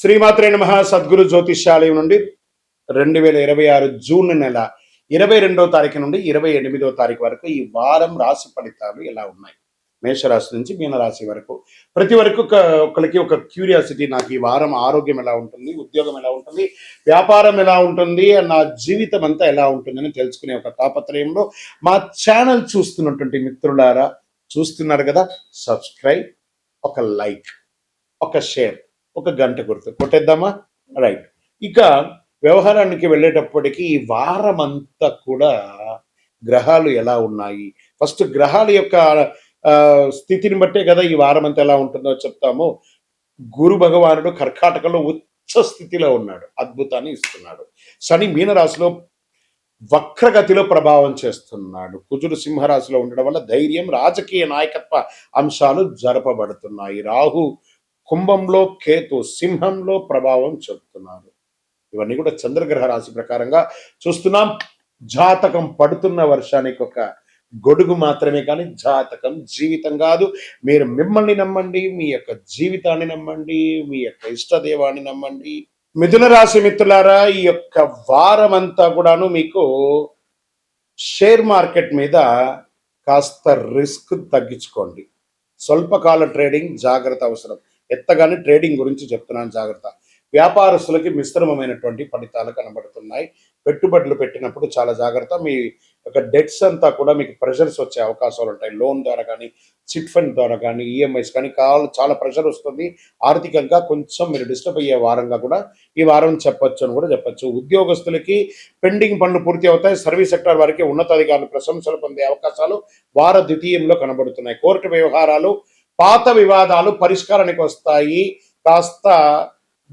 శ్రీమాత్రే నమః. సద్గురు జ్యోతిష్యాలయం నుండి 2026 జూన్ నెల 22వ తారీఖు నుండి 28వ తారీఖు వరకు ఈ వారం రాశి ఫలితాలు ఎలా ఉన్నాయి? మేషరాశి నుంచి మీనరాశి వరకు ప్రతి వరకు ఒకరికి ఒక క్యూరియాసిటీ, నాకు ఈ వారం ఆరోగ్యం ఎలా ఉంటుంది, ఉద్యోగం ఎలా ఉంటుంది, వ్యాపారం ఎలా ఉంటుంది, నా జీవితం అంతా ఎలా ఉంటుందని తెలుసుకునే ఒక తాపత్రయంలో మా ఛానల్ చూస్తున్నటువంటి మిత్రులారా, చూస్తున్నారు కదా, సబ్స్క్రైబ్, ఒక లైక్, ఒక షేర్, ఒక గంట గుర్తు కొట్టేద్దామా? రైట్. ఇక వ్యవహారానికి వెళ్ళేటప్పటికీ ఈ వారం అంతా కూడా గ్రహాలు ఎలా ఉన్నాయి, ఫస్ట్ గ్రహాల యొక్క స్థితిని బట్టే కదా ఈ వారం అంతా ఎలా ఉంటుందో చెప్తాము. గురు భగవానుడు కర్కాటకంలో ఉచ్చ స్థితిలో ఉన్నాడు, అద్భుతాన్ని ఇస్తున్నాడు. శని మీనరాశిలో వక్రగతిలో ప్రభావం చేస్తున్నాడు. కుజుడు సింహరాశిలో ఉండడం వల్ల ధైర్యం, రాజకీయ నాయకత్వ అంశాలు జరపబడుతున్నాయి. రాహు కుంభంలో, కేతు సింహంలో ప్రభావం చెబుతున్నారు. ఇవన్నీ కూడా చంద్రగ్రహ రాశి ప్రకారంగా చూస్తున్నాం. జాతకం పడుతున్న వర్షానికి ఒక గొడుగు మాత్రమే, కానీ జాతకం జీవితం కాదు. మీరు మిమ్మల్ని నమ్మండి, మీ యొక్క జీవితాన్ని నమ్మండి, మీ యొక్క ఇష్టదేవాన్ని నమ్మండి. మిథున రాశి మిత్రులారా, ఈ యొక్క వారం అంతా కూడాను మీకు షేర్ మార్కెట్ మీద కాస్త రిస్క్ తగ్గించుకోండి. స్వల్పకాల ట్రేడింగ్ జాగ్రత్త అవసరం. ఎత్తగానే ట్రేడింగ్ గురించి చెప్తున్నాను, జాగ్రత్త. వ్యాపారస్తులకి మిశ్రమమైనటువంటి ఫలితాలు కనబడుతున్నాయి. పెట్టుబడులు పెట్టినప్పుడు చాలా జాగ్రత్త. మీ యొక్క డెట్స్ అంతా కూడా మీకు ప్రెషర్స్ వచ్చే అవకాశాలు ఉంటాయి. లోన్ ద్వారా కానీ, చిట్ ఫండ్ ద్వారా కానీ, ఈఎంఐస్ కానీ చాలా ప్రెషర్ వస్తుంది. ఆర్థికంగా కొంచెం మీరు డిస్టర్బ్ అయ్యే వారంగా కూడా ఈ వారం చెప్పొచ్చు అని కూడా చెప్పొచ్చు. ఉద్యోగస్తులకి పెండింగ్ పనులు పూర్తి అవుతాయి. సర్వీస్ సెక్టర్ వారికి ఉన్నతాధికారులు ప్రశంసలు పొందే అవకాశాలు వార ద్వితీయంలో కనబడుతున్నాయి. కోర్టు వ్యవహారాలు, పాత వివాదాలు పరిష్కారానికి వస్తాయి. కాస్త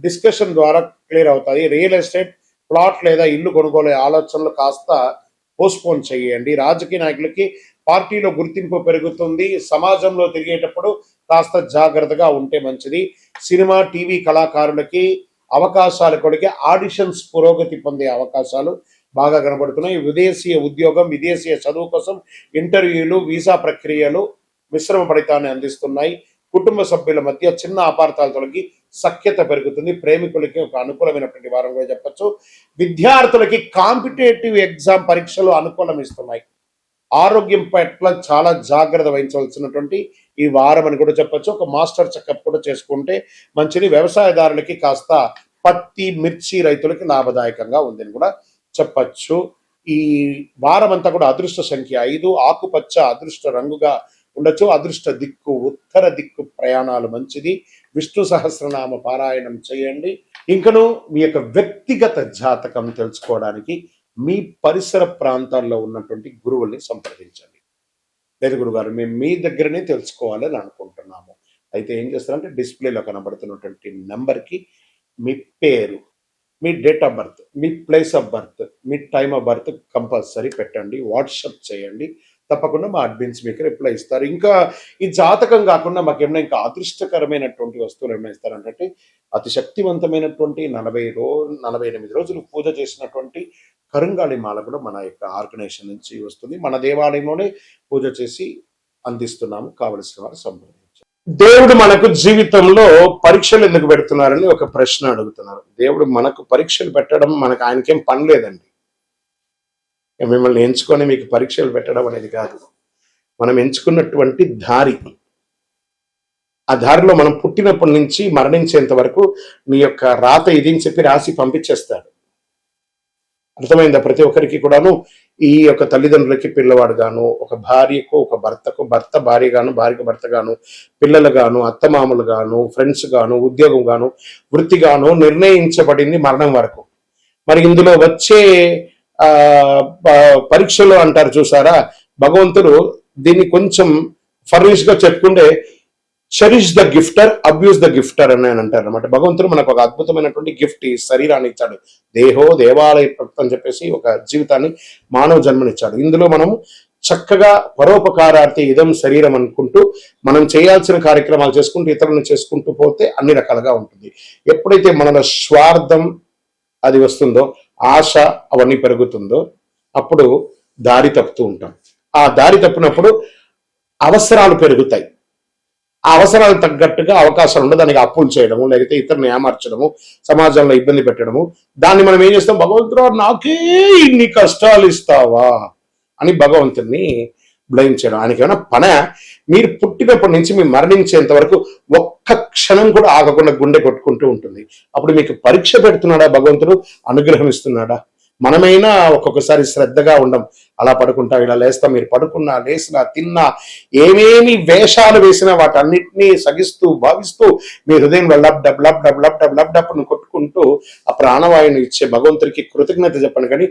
డిస్కషన్ ద్వారా క్లియర్ అవుతాయి. రియల్ ఎస్టేట్ ప్లాట్ లేదా ఇల్లు కొనుగోలు ఆలోచనలు కాస్త పోస్ట్పోన్ చేయండి. రాజకీయ నాయకులకి పార్టీలో గుర్తింపు పెరుగుతుంది. సమాజంలో తిరిగేటప్పుడు కాస్త జాగ్రత్తగా ఉంటే మంచిది. సినిమా, టీవీ కళాకారులకి అవకాశాలు కొడికి ఆడిషన్స్ పురోగతి పొందే అవకాశాలు బాగా కనబడుతున్నాయి. విదేశీయ ఉద్యోగం, విదేశీయ చదువు కోసం ఇంటర్వ్యూలు, వీసా ప్రక్రియలు మిశ్రమ ఫలితాన్ని అందిస్తున్నాయి. కుటుంబ సభ్యుల మధ్య చిన్న అపార్థాలు తొలగి సఖ్యత పెరుగుతుంది. ప్రేమికులకి ఒక అనుకూలమైనటువంటి వారం కూడా చెప్పచ్చు. విద్యార్థులకి కాంపిటేటివ్ ఎగ్జామ్ పరీక్షలు అనుకూలం ఇస్తున్నాయి. ఆరోగ్యం పట్ల చాలా జాగ్రత్త వహించవలసినటువంటి ఈ వారం అని కూడా చెప్పచ్చు. ఒక మాస్టర్ చెకప్ కూడా చేసుకుంటే మంచిది. వ్యవసాయదారులకి కాస్త పత్తి, మిర్చి రైతులకి లాభదాయకంగా ఉందని కూడా చెప్పచ్చు. ఈ వారం అంతా కూడా అదృష్ట సంఖ్య 5, ఆకుపచ్చ అదృష్ట రంగుగా ఉండొచ్చు. అదృష్ట దిక్కు ఉత్తర దిక్కు, ప్రయాణాలు మంచిది. విష్ణు సహస్రనామ పారాయణం చేయండి. ఇంకను మీ యొక్క వ్యక్తిగత జాతకం తెలుసుకోవడానికి మీ పరిసర ప్రాంతాల్లో ఉన్నటువంటి గురువుల్ని సంప్రదించండి. లేదు గురుగారు, మేము మీ దగ్గరనే తెలుసుకోవాలని అనుకుంటున్నాము. అయితే ఏం చేస్తారంటే డిస్ప్లేలో కనబడుతున్నటువంటి నెంబర్కి మీ పేరు, మీ డేట్ ఆఫ్ బర్త్, మీ ప్లేస్ ఆఫ్ బర్త్, మీ టైమ్ ఆఫ్ బర్త్ కంపల్సరీ పెట్టండి. వాట్సాప్ చేయండి. తప్పకుండా మా అడ్మిన్స్ మీకు రిప్లై ఇస్తారు. ఇంకా ఈ జాతకం కాకుండా మాకు ఏమైనా ఇంకా అదృష్టకరమైనటువంటి వస్తువులు ఏమైనా ఇస్తారంటే అతి శక్తివంతమైనటువంటి 48 రోజులు పూజ చేసినటువంటి కరుంగాళి మాల కూడా మన యొక్క ఆర్గనైజేషన్ నుంచి వస్తుంది. మన దేవాలయంలోనే పూజ చేసి అందిస్తున్నాము. కావలసిన వారు సంప్రదించారు. దేవుడు మనకు జీవితంలో పరీక్షలు ఎందుకు పెడుతున్నారని ఒక ప్రశ్న అడుగుతున్నారు. దేవుడు మనకు పరీక్షలు పెట్టడం, మనకు ఆయనకేం పని లేదండి. మిమ్మల్ని ఎంచుకొని మీకు పరీక్షలు పెట్టడం అనేది కాదు. మనం ఎంచుకున్నటువంటి దారి, ఆ దారిలో మనం పుట్టినప్పటి నుంచి మరణించేంత వరకు మీ యొక్క రాత ఇది అని చెప్పి రాసి పంపించేస్తాడు. అర్థమైందా? ప్రతి ఒక్కరికి కూడాను ఈ యొక్క తల్లిదండ్రులకి పిల్లవాడు గాను, ఒక భార్యకు ఒక భర్తకు భర్త భార్య గాను, భార్యకు భర్త గాను, పిల్లలు గాను, అత్తమామలు గాను, ఫ్రెండ్స్ గాను, ఉద్యోగం గాను, వృత్తి గాను నిర్ణయించబడింది మరణం వరకు. మరి ఇందులో వచ్చే పరీక్షలు అంటారు చూసారా, భగవంతుడు దీన్ని కొంచెం ఫర్నిష్ గా చెప్పుకుంటే చెరిష్ ద గిఫ్టర్, అబ్యూస్ ద గిఫ్టర్ అని అంటారు అనమాట. భగవంతుడు మనకు ఒక అద్భుతమైనటువంటి గిఫ్ట్, ఈ శరీరాన్ని ఇచ్చాడు. దేహో దేవాలయ భక్తి అని చెప్పేసి ఒక జీవితాన్ని, మానవ జన్మనిచ్చాడు. ఇందులో మనము చక్కగా పరోపకారార్థి ఇదం శరీరం అనుకుంటూ మనం చేయాల్సిన కార్యక్రమాలు చేసుకుంటూ ఇతరులను చేసుకుంటూ పోతే అన్ని రకాలుగా ఉంటుంది. ఎప్పుడైతే మనలో స్వార్థం అది వస్తుందో, ఆశ అవన్నీ పెరుగుతుందో, అప్పుడు దారి తప్పుతూ ఉంటాం. ఆ దారి తప్పినప్పుడు అవసరాలు పెరుగుతాయి. ఆ అవసరాలకు తగ్గట్టుగా అవకాశాలు ఉంటే దానికి అప్పులు చేయడము, లేకపోతే ఇతరులను ఏమార్చడము, సమాజంలో ఇబ్బంది పెట్టడము, దాన్ని మనం ఏం చేస్తాం, భగవంతుడు నాకే ఇన్ని కష్టాలు ఇస్తావా అని భగవంతుడిని బ్లేమ్ చేయడం. ఆయనకి ఏమైనా పనే? మీరు పుట్టినప్పటి నుంచి మీరు మరణించేంత వరకు ఒక్క క్షణం కూడా ఆగకుండా గుండె కొట్టుకుంటూ ఉంటుంది. అప్పుడు మీకు పరీక్ష పెడుతున్నాడా భగవంతుడు, అనుగ్రహం ఇస్తున్నాడా? మనమైనా ఒక్కొక్కసారి శ్రద్ధగా ఉండం, అలా పడుకుంటా ఇలా లేస్తాం. మీరు పడుకున్నా, లేసినా, తిన్నా, ఏమేమి వేషాలు వేసినా వాటన్నిటినీ సగిస్తూ భావిస్తూ మీ హృదయం డబ్ డబ్ డబ్ డబ్ డబ్ డబ్ డబ్ డబ్ను కొట్టుకుంటూ ఆ ప్రాణవాయుని ఇచ్చే భగవంతుడికి కృతజ్ఞత చెప్పండి. కానీ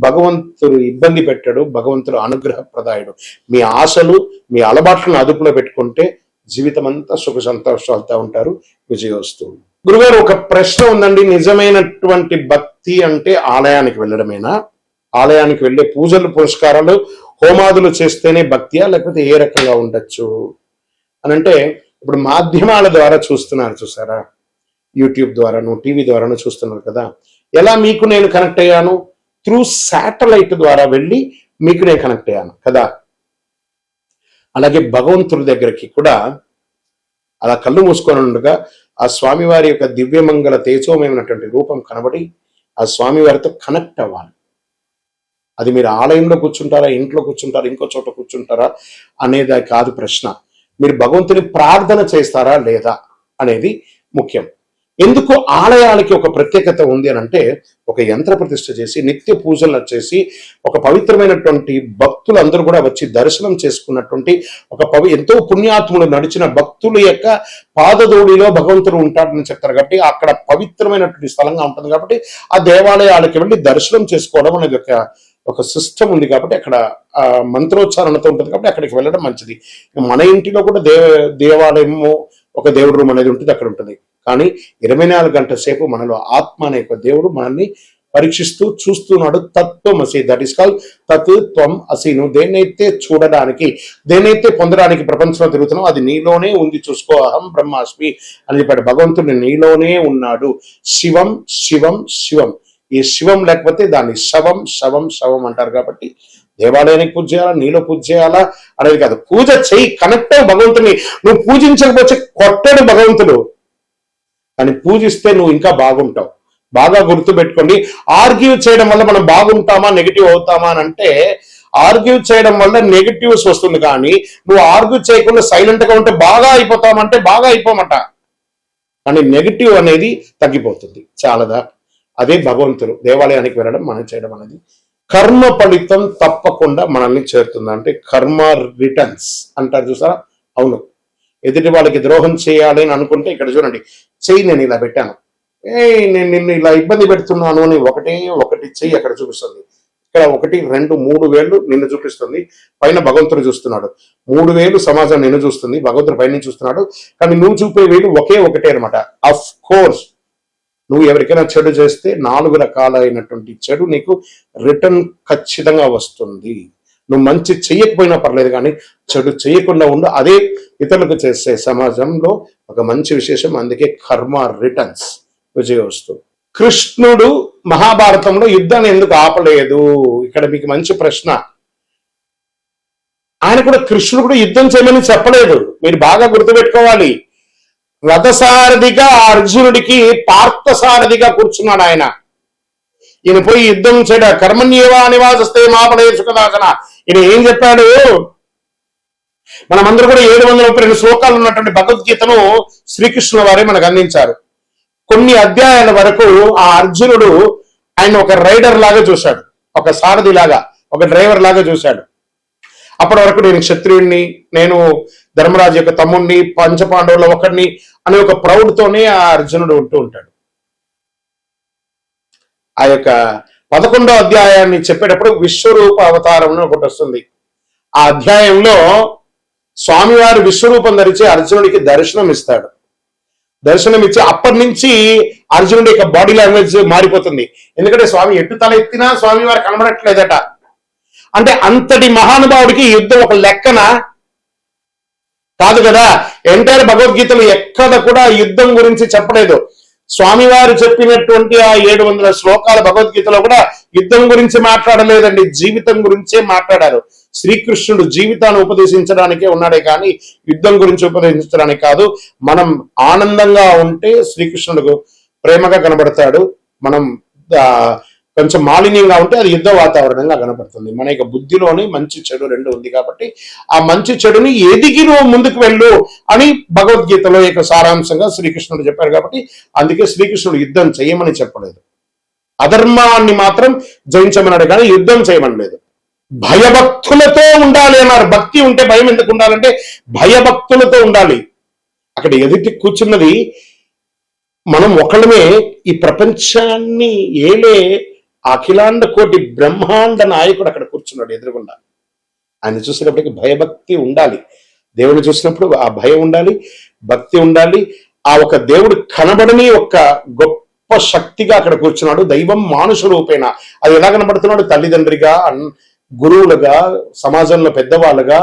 భగవంతుడు ఇబ్బంది పెట్టాడు, భగవంతుడు అనుగ్రహప్రదాయుడు. మీ ఆశలు, మీ అలవాట్లను అదుపులో పెట్టుకుంటే జీవితం అంతా సుఖ సంతోషాలతో ఉంటారు. విజయోస్తు. గురుగారు, ఒక ప్రశ్న ఉందండి. నిజమైనటువంటి భక్తి అంటే ఆలయానికి వెళ్ళడమేనా? ఆలయానికి వెళ్ళే పూజలు, పురస్కారాలు, హోమాదులు చేస్తేనే భక్తియా, లేకపోతే ఏ రకంగా ఉండొచ్చు అని అంటే, ఇప్పుడు మాధ్యమాల ద్వారా చూస్తున్నారు చూసారా, యూట్యూబ్ ద్వారాను, టీవీ ద్వారాను చూస్తున్నారు కదా. ఎలా మీకు నేను కనెక్ట్ అయ్యాను? త్రూ శాటిలైట్ ద్వారా వెళ్ళి మీకు నేను కనెక్ట్ అయ్యాను కదా. అలాగే భగవంతుడి దగ్గరికి కూడా అలా కళ్ళు మూసుకొని ఉండగా ఆ స్వామివారి యొక్క దివ్యమంగళ తేజోమయమైనటువంటి రూపం కనబడి ఆ స్వామివారితో కనెక్ట్ అవ్వాలి. అది మీరు ఆలయంలో కూర్చుంటారా, ఇంట్లో కూర్చుంటారా, ఇంకో చోట కూర్చుంటారా అనేది కాదు ప్రశ్న. మీరు భగవంతుని ప్రార్థన చేస్తారా లేదా అనేది ముఖ్యం. ఎందుకు ఆలయాలకి ఒక ప్రత్యేకత ఉంది అని అంటే, ఒక యంత్ర ప్రతిష్ఠ చేసి నిత్య పూజలు చేసి ఒక పవిత్రమైనటువంటి భక్తులందరూ కూడా వచ్చి దర్శనం చేసుకున్నటువంటి ఎంతో పుణ్యాత్ములు నడిచిన భక్తుల యొక్క పాదధూళిలో భగవంతుడు ఉంటాడని చెప్తారు. కాబట్టి అక్కడ పవిత్రమైనటువంటి స్థలంగా ఉంటుంది. కాబట్టి ఆ దేవాలయాలకి వెళ్ళి దర్శనం చేసుకోవడం అనేది ఒక సిస్టమ్ ఉంది. కాబట్టి అక్కడ మంత్రోచ్చారణతో ఉంటుంది. కాబట్టి అక్కడికి వెళ్ళడం మంచిది. మన ఇంటిలో కూడా దేవాలయము, ఒక దేవుడు రూమ్ అనేది ఉంటుంది, అక్కడ ఉంటుంది. కానీ 24 గంటల సేపు మనలో ఆత్మ అనే ఒక దేవుడు మనల్ని పరీక్షిస్తూ చూస్తున్నాడు. తత్వమసి, దట్ ఈస్ కాల్ తత్వం అసి. నువ్వు దేన్నైతే చూడడానికి, దేన్నైతే పొందడానికి ప్రపంచంలో తిరుగుతున్నావు అది నీలోనే ఉంది, చూసుకో. అహం బ్రహ్మాస్మి అని చెప్పాడు. భగవంతుడు నీలోనే ఉన్నాడు. శివం శివం శివం. ఈ శివం లేకపోతే దాన్ని శవం శవం శవం అంటారు. కాబట్టి దేవాలయానికి పూజ చేయాలా, నీలో పూజ చేయాలా అనేది కాదు. పూజ చెయ్యి, కనెక్ట్ అవ్వు భగవంతుని. నువ్వు పూజించకపోతే కొట్టడు భగవంతుడు, కానీ పూజిస్తే నువ్వు ఇంకా బాగుంటావు. బాగా గుర్తుపెట్టుకోండి. ఆర్గ్యూ చేయడం వల్ల మనం బాగుంటామా, నెగిటివ్ అవుతామా అని అంటే, ఆర్గ్యూ చేయడం వల్ల నెగిటివ్స్ వస్తుంది. కానీ నువ్వు ఆర్గ్యూ చేయకుండా సైలెంట్ గా ఉంటే బాగా అయిపోతామంటే బాగా అయిపోమట, కానీ నెగిటివ్ అనేది తగ్గిపోతుంది. చాలదా? అదే భగవంతుడు. దేవాలయానికి వెళ్ళడం, మనం చేయడం అనేది కర్మ ఫలితం తప్పకుండా మనల్ని చేరుతుంది. అంటే కర్మ రిటర్న్స్ అంటారు చూసారా. అవును, ఎదుటి వాళ్ళకి ద్రోహం చేయాలి అని అనుకుంటే ఇక్కడ చూడండి, చెయ్యి నేను ఇలా పెట్టాను, నేను నిన్ను ఇలా ఇబ్బంది పెడుతున్నాను అని ఒకటి చెయ్యి అక్కడ చూపిస్తుంది. ఇక్కడ 1, 2, 3 వేళ్ళు నిన్ను చూపిస్తుంది. పైన భగవంతుడు చూస్తున్నాడు. 3 వేలు సమాజం నిన్ను చూస్తుంది, భగవంతుడు పైన చూస్తున్నాడు. కానీ నువ్వు చూపే వేలు ఒకటే అనమాట. అఫ్ కోర్స్ నువ్వు ఎవరికైనా చెడు చేస్తే 4 రకాలైనటువంటి చెడు నీకు రిటర్న్ ఖచ్చితంగా వస్తుంది. నువ్వు మంచి చెయ్యకపోయినా పర్లేదు, కానీ చెడు చేయకుండా ఉండు. అదే ఇతరులకు చేసే సమాజంలో ఒక మంచి విశేషం. అందుకే కర్మ రిటర్న్స్, విజయోస్తు. కృష్ణుడు మహాభారతంలో యుద్ధాన్ని ఎందుకు ఆపలేదు? ఇక్కడ మీకు మంచి ప్రశ్న. ఆయన కూడా, కృష్ణుడు కూడా యుద్ధం చేయమని చెప్పలేదు. మీరు బాగా గుర్తుపెట్టుకోవాలి. రథసారథిగా అర్జునుడికి పార్థసారథిగా కూర్చున్నాడు ఆయన. ఈయన పోయి యుద్ధం చేయడ కర్మణ్యేవా నివాసస్తే మాపడే సుఖదాసన. ఈయన ఏం చెప్పాడు? మనమందరూ కూడా 732 శ్లోకాలు ఉన్నటువంటి భగవద్గీతను శ్రీకృష్ణుల వారే మనకు అందించారు. కొన్ని అధ్యాయాల వరకు ఆ అర్జునుడు ఆయన ఒక రైడర్ లాగా చూశాడు, ఒక సారథి లాగా, ఒక డ్రైవర్ లాగా చూశాడు. అప్పటి వరకు నేను క్షత్రియుడిని, నేను ధర్మరాజు యొక్క తమ్ముడిని, పంచపాండవుల ఒకడిని అనే ఒక ప్రౌడ్ తోనే ఆ అర్జునుడు ఉంటూ ఉంటాడు. ఆ యొక్క 11వ అధ్యాయాన్ని చెప్పేటప్పుడు విశ్వరూప అవతారం ఒకటి వస్తుంది. ఆ అధ్యాయంలో స్వామివారు విశ్వరూపం ధరించి అర్జునుడికి దర్శనం ఇస్తాడు. దర్శనం ఇచ్చి అప్పటి నుంచి అర్జునుడి యొక్క బాడీ లాంగ్వేజ్ మారిపోతుంది. ఎందుకంటే స్వామి ఎటు తల ఎత్తినా స్వామివారు కనబడట్లేదట. అంటే అంతటి మహానుభావుడికి యుద్ధం ఒక లెక్కన కాదు కదా. ఎంటైర్ భగవద్గీతలు ఎక్కడ కూడా యుద్ధం గురించి చెప్పలేదు. స్వామివారు చెప్పినటువంటి ఆ 700 శ్లోకాల భగవద్గీతలో కూడా యుద్ధం గురించి మాట్లాడలేదండి, జీవితం గురించే మాట్లాడారు. శ్రీకృష్ణుడు జీవితాన్ని ఉపదేశించడానికే ఉన్నాడే కానీ యుద్ధం గురించి ఉపదేశించడానికి కాదు. మనం ఆనందంగా ఉంటే శ్రీకృష్ణుడు ప్రేమగా కనబడతాడు, మనం కొంచెం మాలిన్యంగా ఉంటే అది యుద్ధ వాతావరణంగా కనపడుతుంది. మన యొక్క బుద్ధిలోని మంచి చెడు రెండు ఉంది కాబట్టి ఆ మంచి చెడుని ఎదిగి నువ్వు ముందుకు వెళ్ళు అని భగవద్గీతలో యొక్క సారాంశంగా శ్రీకృష్ణుడు చెప్పారు. కాబట్టి అందుకే శ్రీకృష్ణుడు యుద్ధం చేయమని చెప్పలేదు, అధర్మాన్ని మాత్రం జయించమన్నాడు కానీ యుద్ధం చేయమనలేదు. భయభక్తులతో ఉండాలి అన్నారు. భక్తి ఉంటే భయం ఎందుకు ఉండాలంటే భయభక్తులతో ఉండాలి. అక్కడ ఎదుటి కూర్చున్నది మనం ఒకళ్ళమే, ఈ ప్రపంచాన్ని ఏలే అఖిలాండ కోటి బ్రహ్మాండ నాయకుడు అక్కడ కూర్చున్నాడు ఎదురుగుండా. ఆయన చూసినప్పటికీ భయభక్తి ఉండాలి. దేవుని చూసినప్పుడు ఆ భయం ఉండాలి, భక్తి ఉండాలి. ఆ ఒక దేవుడు కనబడని ఒక గొప్ప శక్తిగా అక్కడ కూర్చున్నాడు. దైవం మానుష రూపేణ. అది ఎలా కనబడుతున్నాడు? తల్లిదండ్రిగా, గురువులుగా, సమాజంలో పెద్దవాళ్ళుగా,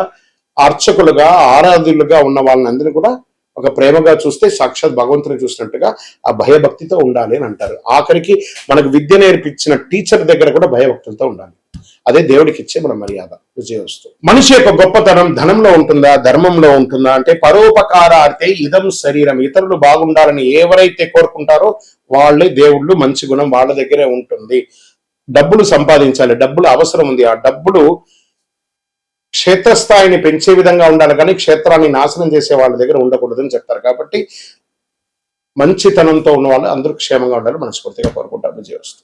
అర్చకులుగా, ఆరాధులుగా ఉన్న వాళ్ళని అందరినీ కూడా ఒక ప్రేమగా చూస్తే సాక్షాత్ భగవంతుని చూసినట్టుగా ఆ భయభక్తితో ఉండాలి అని అంటారు. ఆఖరికి మనకు విద్య నేర్పించిన టీచర్ దగ్గర కూడా భయభక్తులతో ఉండాలి. అదే దేవుడికి ఇచ్చే మన మర్యాద, విజయవస్తు. మనిషి యొక్క గొప్పతనం ధనంలో ఉంటుందా, ధర్మంలో ఉంటుందా అంటే పరోపకారార్థే ఇదం శరీరం. ఇతరులు బాగుండాలని ఎవరైతే కోరుకుంటారో వాళ్ళే దేవుళ్ళు. మంచి గుణం వాళ్ళ దగ్గరే ఉంటుంది. డబ్బులు సంపాదించాలి, డబ్బులు అవసరం ఉంది. ఆ డబ్బులు క్షేత్రస్థాయిని పెంచే విధంగా ఉండాలి కానీ క్షేత్రాన్ని నాశనం చేసే వాళ్ళ దగ్గర ఉండకూడదని చెప్తారు. కాబట్టి మంచితనంతో ఉన్న వాళ్ళు అందరూ క్షేమంగా ఉండాలి మనస్ఫూర్తిగా కోరుకుంటారు. విజయవస్తు.